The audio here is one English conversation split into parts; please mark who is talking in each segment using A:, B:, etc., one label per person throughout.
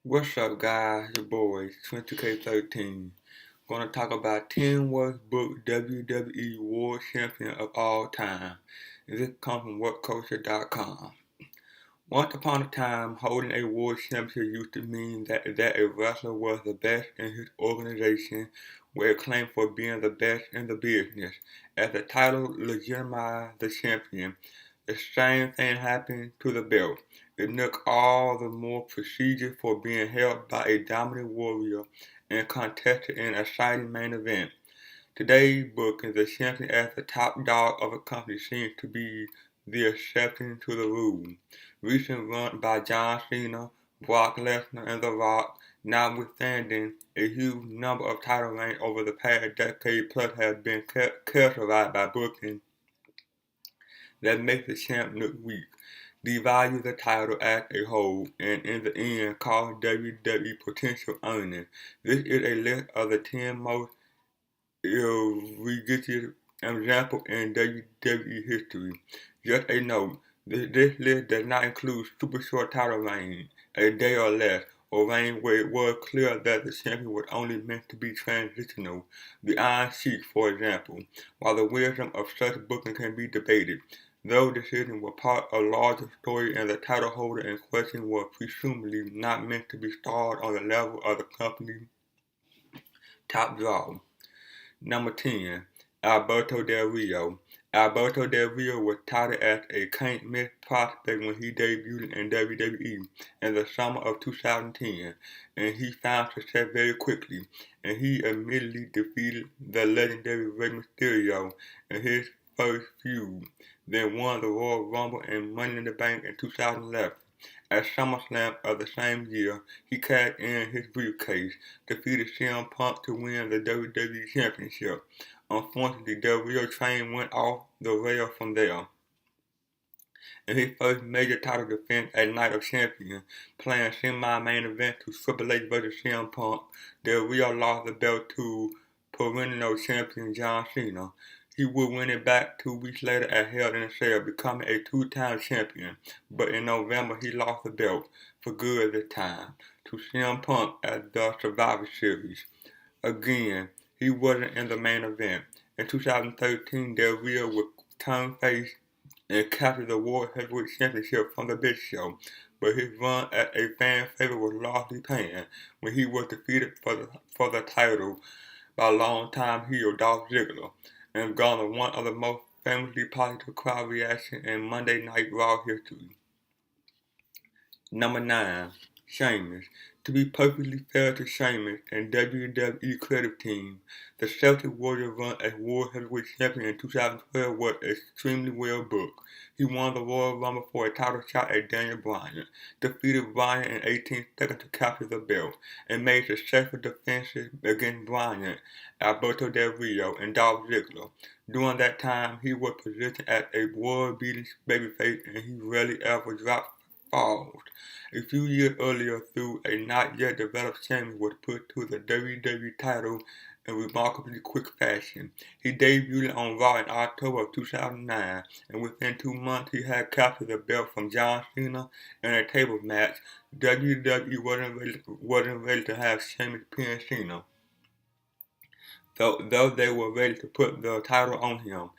A: What's up, guys? Your boys, 22K13. Gonna talk about 10 worst book WWE World Champion of all time. This comes from WhatCulture.com. Once upon a time, holding a world championship used to mean that a wrestler was the best in his organization, with a claim for being the best in the business. As the title legitimized the champion, the same thing happened to the belt. It took all the more prestigious for being held by a dominant warrior and contested in an exciting main event. Today's book is the champion as the top dog of a company seems to be the exception to the rule. Recent run by John Cena, Brock Lesnar, and The Rock, notwithstanding a huge number of title reigns over the past decade plus, have been characterized by booking that makes the champ look weak, devalue the title as a whole, and in the end cost WWE potential earnings. This is a list of the 10 most egregious examples in WWE history. Just a note, this list does not include super short title reigns, a day or less, or reigns where it was clear that the champion was only meant to be transitional. The Iron Sheik, for example. While the wisdom of such booking can be debated, those decisions were part of a larger story and the title holder in question was presumably not meant to be starred on the level of the company's top draw. Number 10. Alberto Del Rio. Alberto Del Rio was touted as a can't-miss prospect when he debuted in WWE in the summer of 2010, and he found success very quickly, and he immediately defeated the legendary Rey Mysterio in his first feud, then won the Royal Rumble and Money in the Bank in 2011. At SummerSlam of the same year, he cashed in his briefcase, defeated CM Punk to win the WWE Championship. Unfortunately, Del Rio train went off the rails from there. In his first major title defense at Night of Champions, playing semi-main event to Triple H vs. CM Punk, Del Rio lost the belt to perennial champion John Cena. He would win it back 2 weeks later at Hell in a Cell, becoming a two-time champion. But in November, he lost the belt, for good this time, to CM Punk at the Survivor Series. Again, he wasn't in the main event. In 2013, Del Rio would turn face and capture the World Heavyweight Championship from the Big Show, but his run as a fan favorite was largely panned when he was defeated for the title by longtime heel Dolph Ziggler, and garnered one of the most famously positive crowd reactions in Monday Night Raw history. Number 9. Sheamus. To be perfectly fair to Sheamus and WWE creative team, the Celtic Warrior run as World Heavyweight Champion in 2012 was extremely well booked. He won the Royal Rumble for a title shot at Daniel Bryan, defeated Bryan in 18 seconds to capture the belt, and made successful defenses against Bryan, Alberto Del Rio, and Dolph Ziggler. During that time, he was positioned as a world-beating babyface and he rarely ever dropped falls. A few years earlier, through a not yet developed Sheamus was put to the WWE title in remarkably quick fashion. He debuted on Raw in October of 2009, and within 2 months he had captured the belt from John Cena in a table match. WWE wasn't ready to have Sheamus pin Cena, though they were ready to put the title on him.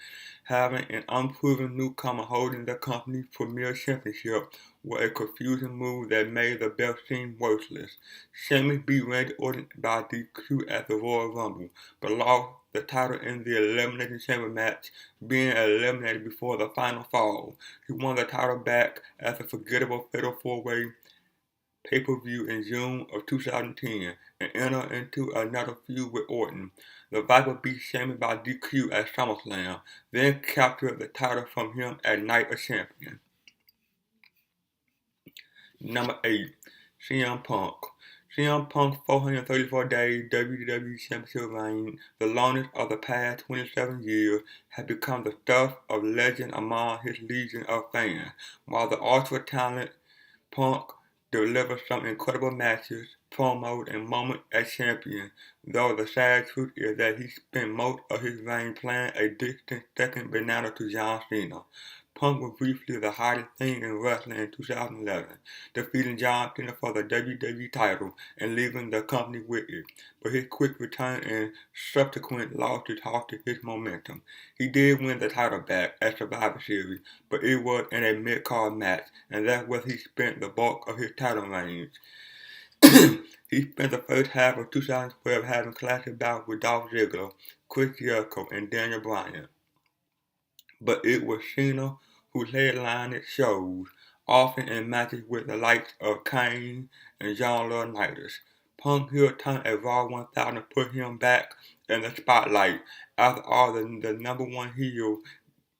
A: Having an unproven newcomer holding the company's premier championship was a confusing move that made the belt seem worthless. Sheamus beat Randy Orton by DQ at the Royal Rumble, but lost the title in the Elimination Chamber match, being eliminated before the final fall. He won the title back at the forgettable Fatal 4-Way pay-per-view in June of 2010 and entered into another feud with Orton. The Viper beat Sheamus by DQ at SummerSlam, then captured the title from him at Night of Champions. Number 8. CM Punk. CM Punk's 434 days WWE Championship reign, the longest of the past 27 years, has become the stuff of legend among his legion of fans. While the ultra-talented Punk delivered some incredible matches, promos, and moments as champion, though the sad truth is that he spent most of his reign playing a distant second banana to John Cena. Punk was briefly the hottest thing in wrestling in 2011, defeating John Cena for the WWE title and leaving the company with it. But his quick return and subsequent losses halted his momentum. He did win the title back at Survivor Series, but it was in a mid-card match, and that's where he spent the bulk of his title reigns. He spent the first half of 2012 having classic bouts with Dolph Ziggler, Chris Jericho, and Daniel Bryan. But it was Cena who headlined shows, often in matches with the likes of Kane and John Laurinaitis. Punk heel turn at Raw 1000 put him back in the spotlight. After all, the number one heel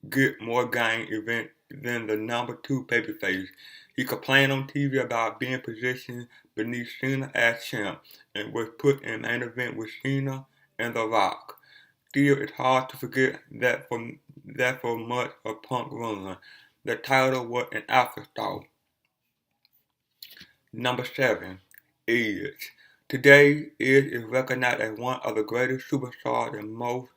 A: get more game event than the number two babyface. He complained on TV about being positioned beneath Cena as champ and was put in main event with Cena and The Rock. Still, it's hard to forget that for much of Punk's run, the title was an afterthought. Number 7, Edge. Today, Edge is recognized as one of the greatest superstars and most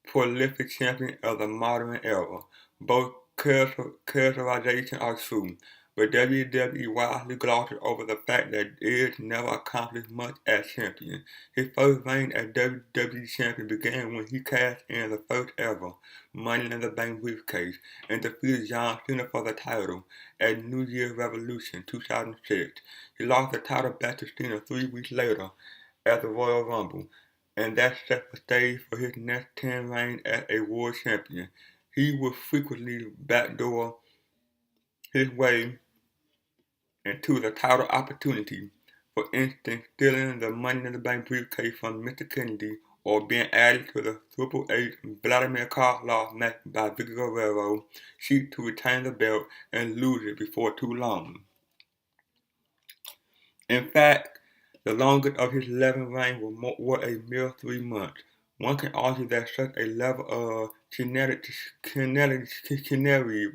A: prolific champions of the modern era. Both characterizations are true, but WWE wisely glosses over the fact that Edge never accomplished much as champion. His first reign as WWE champion began when he cashed in the first ever Money in the Bank briefcase and defeated John Cena for the title at New Year's Revolution 2006. He lost the title back to Cena 3 weeks later at the Royal Rumble, and that set the stage for his next 10 reigns as a world champion. He would frequently backdoor his way into the title opportunity, for instance, stealing the Money in the Bank briefcase from Mr. Kennedy or being added to the Triple H Vladimir Karlov match by Vicky Guerrero, seek to retain the belt and lose it before too long. In fact, the longest of his 11 reigns were a mere 3 months. One can argue that such a level of chicanery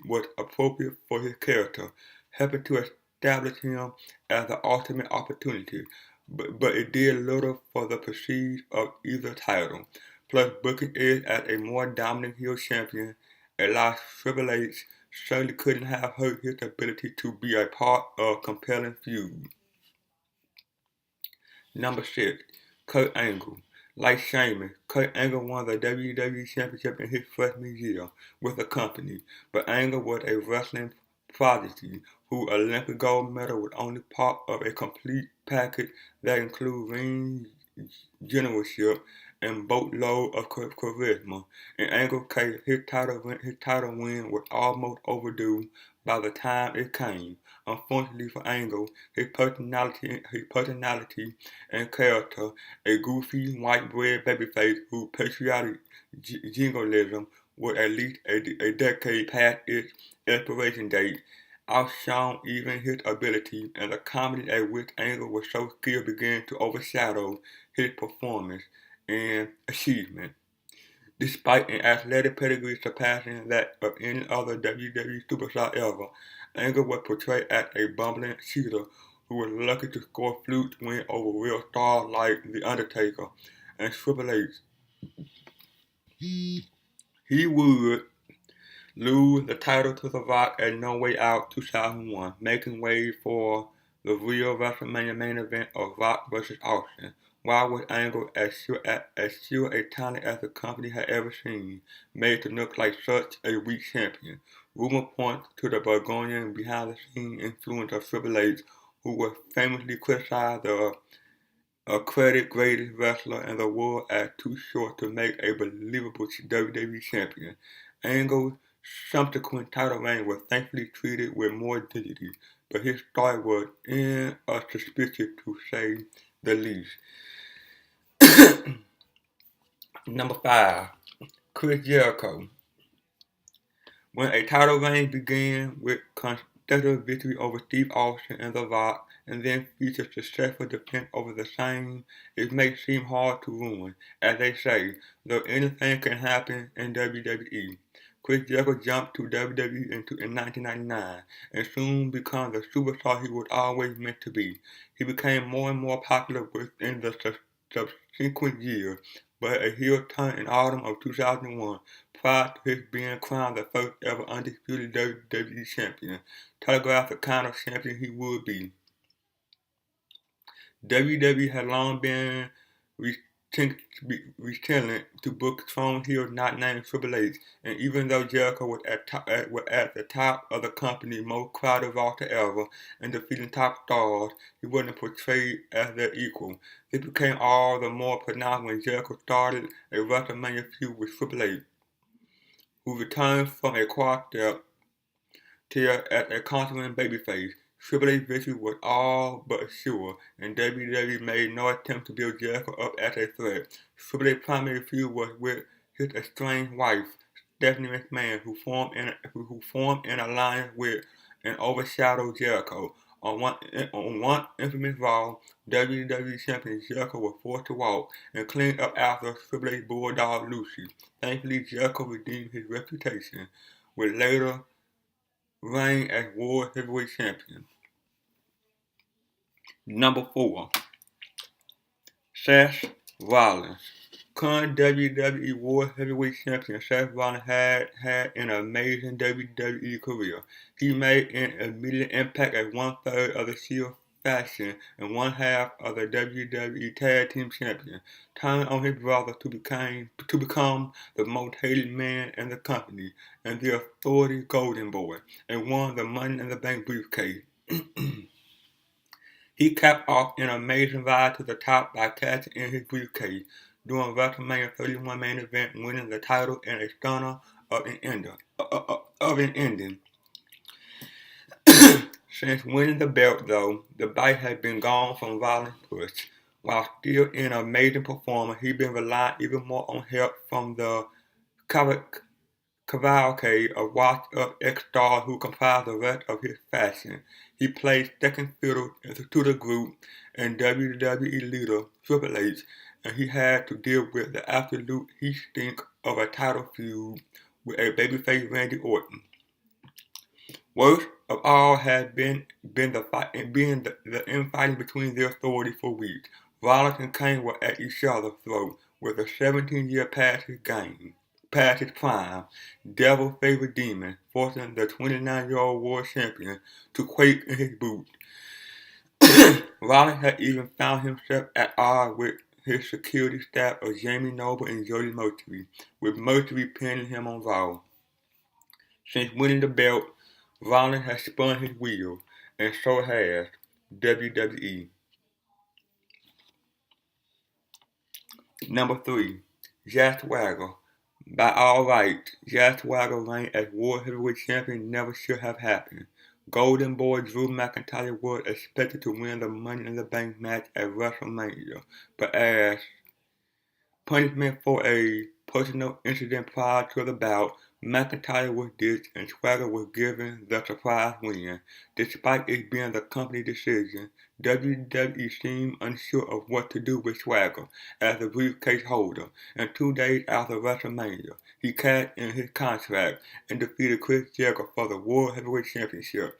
A: was appropriate for his character, helping to establish him as the ultimate opportunity, but it did little for the prestige of either title. Plus, booking Edge as a more dominant heel champion, allowed Triple H certainly couldn't have hurt his ability to be a part of a compelling feud. Number 6, Kurt Angle. Like Sheamus, Kurt Angle won the WWE Championship in his freshman year with the company, but Angle was a wrestling prodigy whose Olympic gold medal was only part of a complete package that included ring generalship and boatload of charisma. In Angle's case, his title win was almost overdue by the time it came. Unfortunately for Angle, his personality and character, a goofy white bread babyface whose patriotic jingoism was at least a decade past its expiration date, outshone even his ability, and the comedy at which Angle was so skilled began to overshadow his performance and achievement. Despite an athletic pedigree surpassing that of any other WWE superstar ever, Angle was portrayed as a bumbling cheater who was lucky to score flukes win over real stars like The Undertaker and Triple H. He would lose the title to The Rock at No Way Out 2001, making way for the real WrestleMania main event of Rock vs. Austin. Why was Angle, as sure a talent as the company had ever seen, made to look like such a weak champion? Rumor points to the Burgundian behind-the-scenes influence of Triple H, who was famously criticized the accredited greatest wrestler in the world as too short to make a believable WWE champion. Angle's subsequent title reign was thankfully treated with more dignity, but his start was inauspicious to say the least. Number 5, Chris Jericho. When a title reign began with consecutive victory over Steve Austin and The Rock, and then featured successful defense over the same, it may seem hard to ruin. As they say, though anything can happen in WWE. Chris Jericho jumped to WWE in 1999 and soon became the superstar he was always meant to be. He became more and more popular within the subsequent years, but a heel turn in autumn of 2001 prior to his being crowned the first ever undisputed WWE champion, telegraphed the kind of champion he would be. WWE had long been reticent to book strong heels not named Triple H, and even though Jericho was at the top of the company's most crowded roster ever and defeating top stars, he wasn't portrayed as their equal. This became all the more pronounced when Jericho started a WrestleMania feud with Triple H, who returned from a quad-step tear as a confident babyface. Triple H victory was all but sure, and WWE made no attempt to build Jericho up as a threat. Triple H's primary feud was with his estranged wife, Stephanie McMahon, who formed an alliance with and overshadowed Jericho. On one infamous Raw, WWE Champion Jericho was forced to walk and clean up after Triple H bulldog Lucy. Thankfully, Jericho redeemed his reputation, with later reign as World Heavyweight Champion. Number 4. Seth Rollins. Current WWE World Heavyweight Champion Seth Rollins had an amazing WWE career. He made an immediate impact as one-third of the Shield faction and one-half of the WWE Tag Team Champion, turned on his brother to become the most hated man in the company and the Authority Golden Boy, and won the Money in the Bank briefcase. He capped off an amazing ride to the top by cashing in his briefcase during WrestleMania 31 main event, winning the title in a stunner of an ending. Since winning the belt, though, the bite has been gone from Rollins' push. While still an amazing performer, he's been relying even more on help from the cavalcade of washed-up ex-stars who comprise the rest of his faction. He plays second fiddle to the group and WWE leader Triple H, and he had to deal with the absolute heat stink of a title feud with a babyface Randy Orton. Worst of all has been the infighting between the Authority for weeks. Rollins and Kane were at each other's throat with a 17-year past his prime, devil favorite demon, forcing the 29-year-old world champion to quake in his boots. Rollins had even found himself at odds with his security staff of Jamie Noble and Jody Mercury, with Mercury pinning him on Raw. Since winning the belt, Rollins has spun his wheels, and so has WWE. Number 3. Jack Swagger. By all rights, Jack Swagger's reign as World Heavyweight Champion never should have happened. Golden Boy Drew McIntyre was expected to win the Money in the Bank match at WrestleMania, but as punishment for a personal incident prior to the bout, McIntyre was ditched and Swagger was given the surprise win. Despite it being the company decision, WWE seemed unsure of what to do with Swagger as the briefcase holder, and 2 days after WrestleMania, he cashed in his contract and defeated Chris Jericho for the World Heavyweight Championship.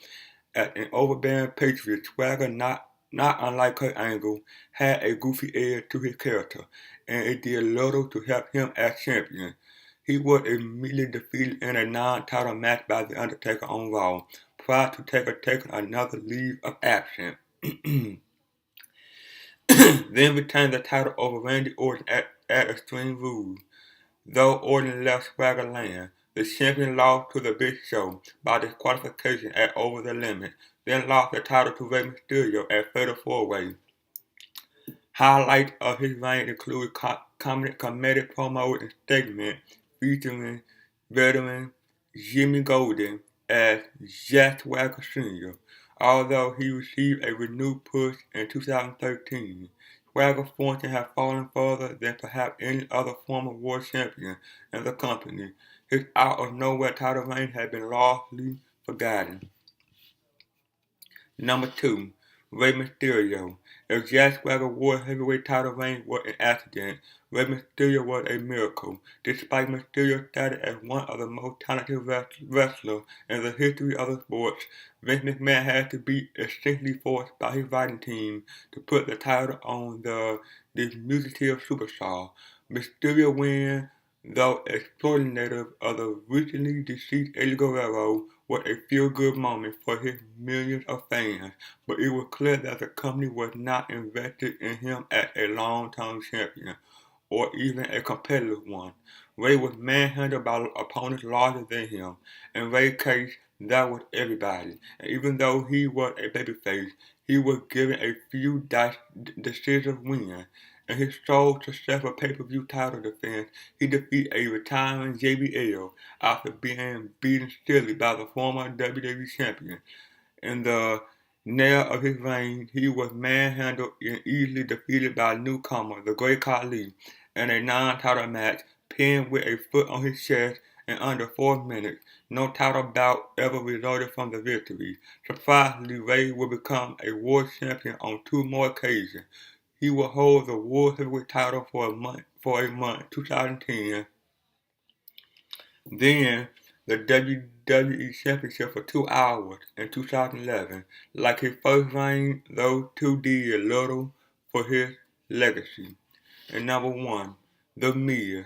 A: As an overbearing patriot, Swagger, not unlike Kurt Angle, had a goofy edge to his character, and it did little to help him as champion. He was immediately defeated in a non-title match by The Undertaker on Raw, prior to Taker taking another leave of absence. Then retained the title over Randy Orton at Extreme Rules. Though Orton left Swagger land, the champion lost to the Big Show by disqualification at Over the Limit, then lost the title to Rey Mysterio at Fatal 4-Way. Highlights of his reign include comedic promos and segments featuring veteran Jimmy Golden as Jack Swagger Sr., although he received a renewed push in 2013. Swagger's fortune has fallen further than perhaps any other former world champion in the company. His out-of-nowhere title reign has been largely forgotten. Number 2. Rey Mysterio. If Jack Swagger's World Heavyweight title reign was an accident, Rey Mysterio was a miracle. Despite Mysterio's status as one of the most talented wrestlers in the history of the sport, Vince McMahon had to be essentially forced by his writing team to put the title on the diminutive superstar. Mysterio win, though exploitative of the recently deceased Eddie Guerrero, was a feel-good moment for his millions of fans, but it was clear that the company was not invested in him as a long-term champion, or even a competitive one. Ray was manhandled by opponents larger than him. In Ray's case, that was everybody. And even though he was a babyface, he was given a few decisive wins. In his sole successful pay-per-view title defense, he defeated a retiring JBL after being beaten stiffly by the former WWE champion. In the nail of his reign, he was manhandled and easily defeated by a newcomer, the Great Khali, in a non-title match, pinned with a foot on his chest in under 4 minutes. No title bout ever resulted from the victory. Surprisingly, Ray would become a world champion on 2 more occasions. He will hold the World Heavyweight title for a month, 2010, then the WWE Championship for 2 hours in 2011. Like his first reign, those two did little for his legacy. And number 1, The Miz.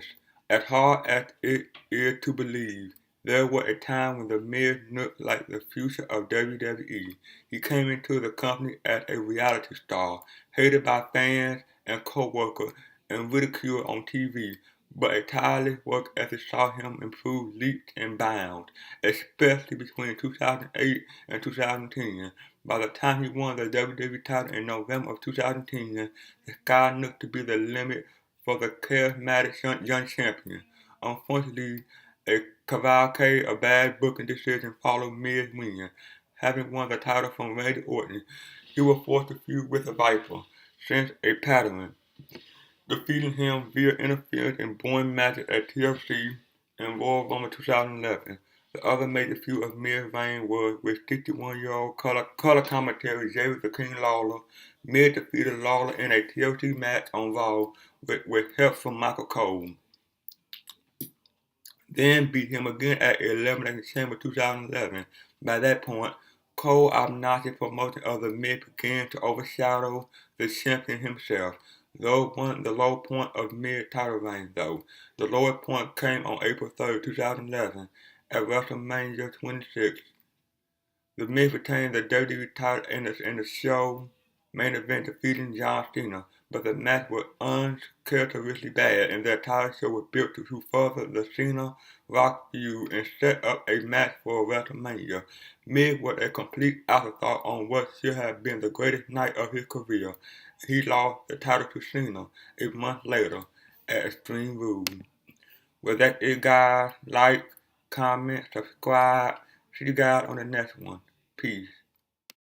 A: As hard as it is to believe, there was a time when The Miz looked like the future of WWE. He came into the company as a reality star, hated by fans and co-workers, and ridiculed on TV, but a tireless work ethic saw him improve leaps and bounds, especially between 2008 and 2010. By the time he won the WWE title in November of 2010, the sky looked to be the limit for the charismatic young champion. Unfortunately, a cavalcade of bad booking decisions followed Miz's win. Having won the title from Randy Orton, he was forced to feud with the Viper, since a pattern, defeating him via interference in boring matches at TLC and Royal Rumble 2011. The other major feud of Miz's reign was with 61-year-old color commentary Jerry the King Lawler. Miz defeated Lawler in a TLC match on Raw with help from Michael Cole, then beat him again at Elimination Chamber 2011. By that point, Cole's obnoxious promotion of the Miz began to overshadow the champion himself. Though wasn't the low point of Miz's title reign, though. The lowest point came on April 3, 2011, at WrestleMania 26. The Miz retained the WWE title in the show main event, defeating John Cena, but the match was uncharacteristically bad, and the entire show was built to further the Cena-Rock feud and set up a match for WrestleMania. Miz was a complete afterthought on what should have been the greatest night of his career. He lost the title to Cena a month later at Extreme Rules. Well, that's it, guys. Like, comment, subscribe. See you guys on the next one. Peace.